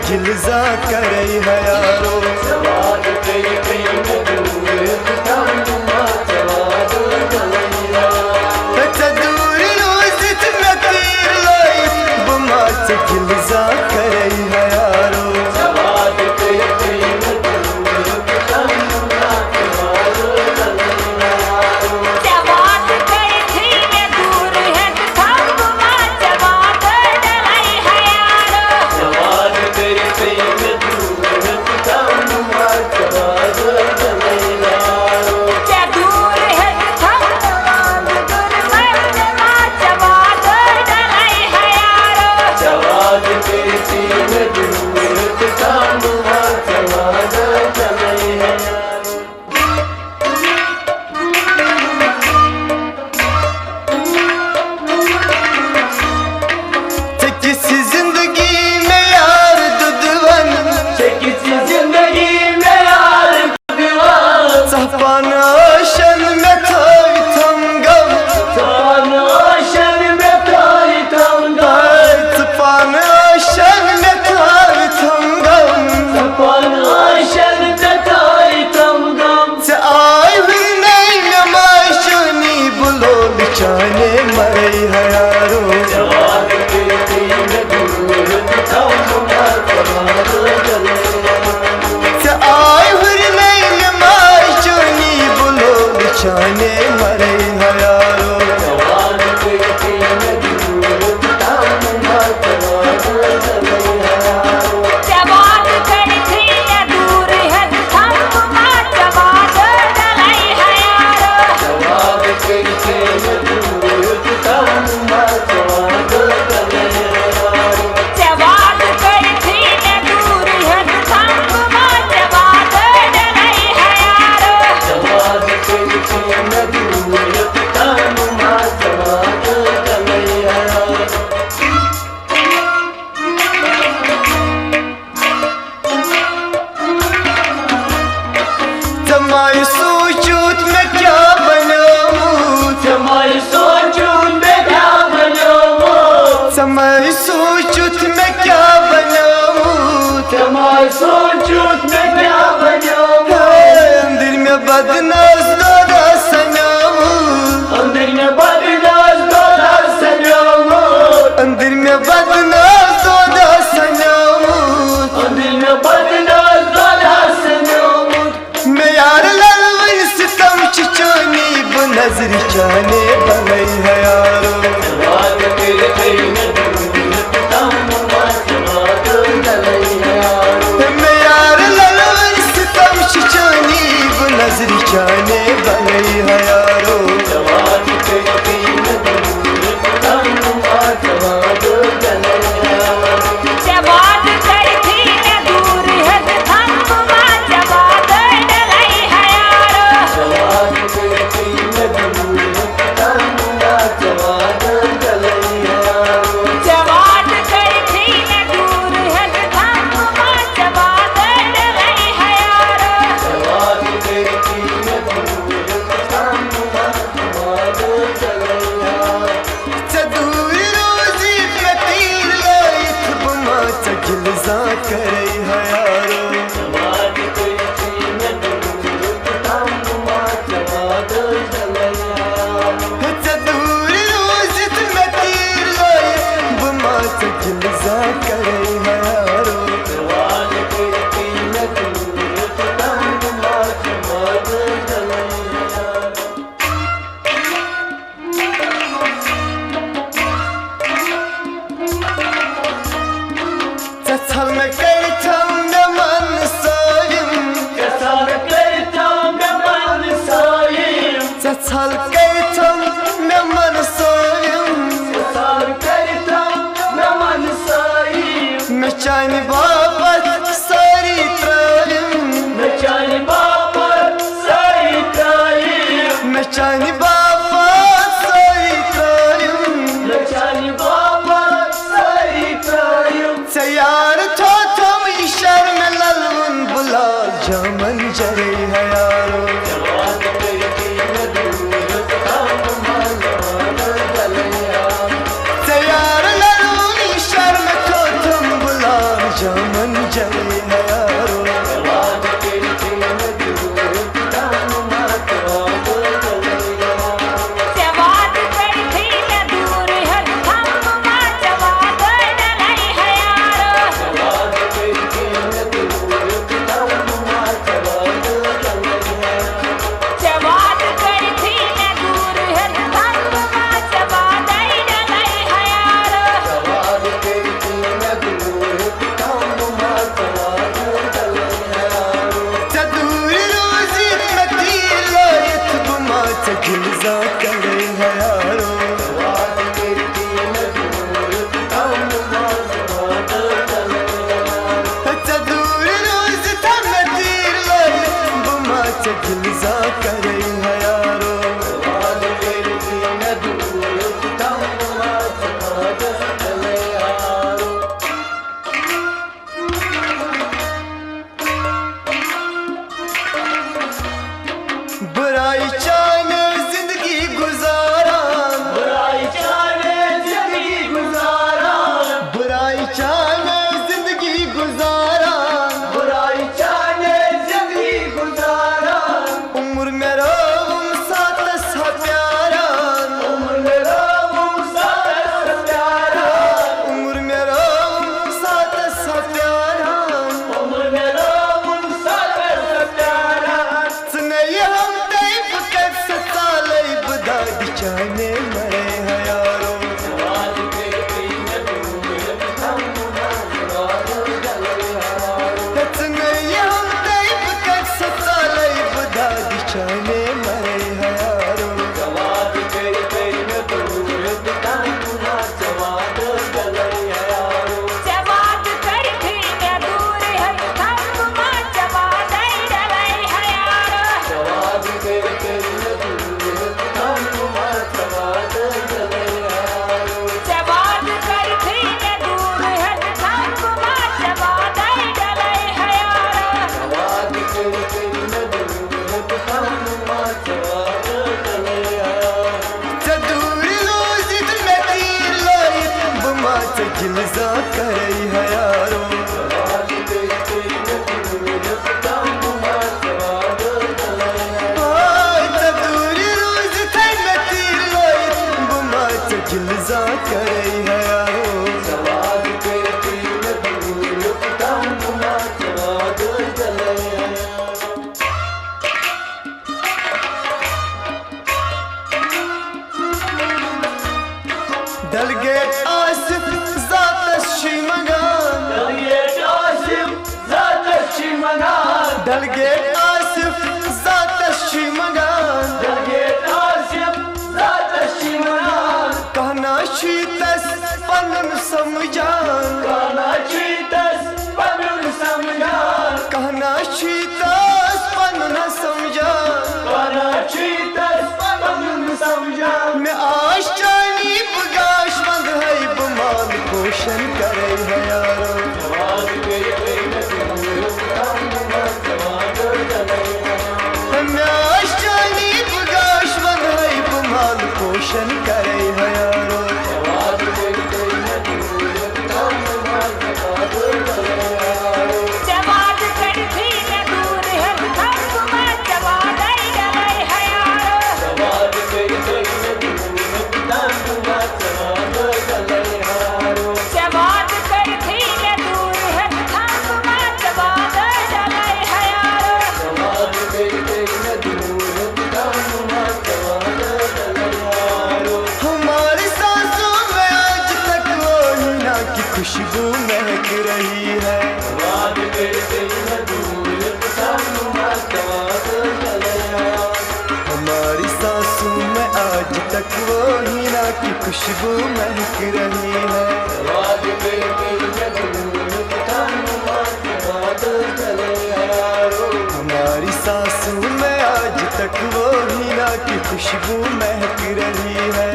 गिलजा करई है यारो दूरी रोजित में तीर लाई बुमा से गिलजा करई है यारो सोचूत में क्या बनाऊं सोचूत में क्या बनाऊं अंदर में बदनाज दोदा सनाऊं अंदर में बदनाज दोदा सनाऊं अंदर में बदनाज दोदा सनाऊं अंदर में बदनाज दोदा सनाऊं मैं यार ललवन सितम चिचोनी बनजर चाने बनई है यारो नजरी जाने बनई है यारो चानी बाबत सारी त्रायम मैं चानी बाबत सारी त्रायम मैं चानी बाबत सारी त्रायम मैं चानी बाबत सारी त्रायम से यार थो तुम इशार में ललवन बुला जामन जरे है यारो से यार ललवन इशार में थो तुम बुला जामन गिलजा करे है यारो दूर रोज थम तीर लाई बुमा गिलजा करे है यारो बुराई चाहे जिंदगी गुजारा बुराई चाहे जिंदगी गुजारा बुराई चाहे जिंदगी गुजारा बुराई चाहे जिंदगी गुजारा उम्र मेरा साथ सा प्यारा उम्र मेरा साथ प्यारा उम्र मेरा साथ सा प्यारा उम्र मेरा साथ प्यारा सुने जाने मरे हैं यारो जाने मरे हैं यारो गिलजा करे है यारो दूरी रोज थे मैं तीर लाई बुमा गिलजा करे है यारो Delegate Asif Zat Shimagan Delegate Asif Zat Shimagan Delegate Asif Zat Shimagan Delegate Asif Zat Shimagan Kahna Shitas Panun Samjan Kahna Shitas Panun Samjan Kahna Shitas Panun Samjan Kahna Shitas Panun Samjan मैं आशानी बगाशमंद है बुमान पोषण करे है यारो मैं आशानी बगाशमंद है बुमान पोषण करे है यारो खुशबू महक रही है हमारी सांसों में आज तक वो हीना की खुशबू महक रही है हमारी सांसों में आज तक वो हीना की खुशबू महक रही है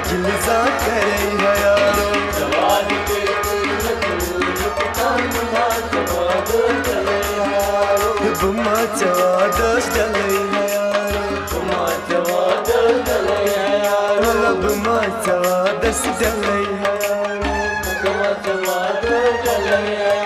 गिलजा करे है यारो बुमा चवादस डले है यारो बुमा चवादस डले है यारो बुमा चवादस डले है यारो बुमा चवादस डले है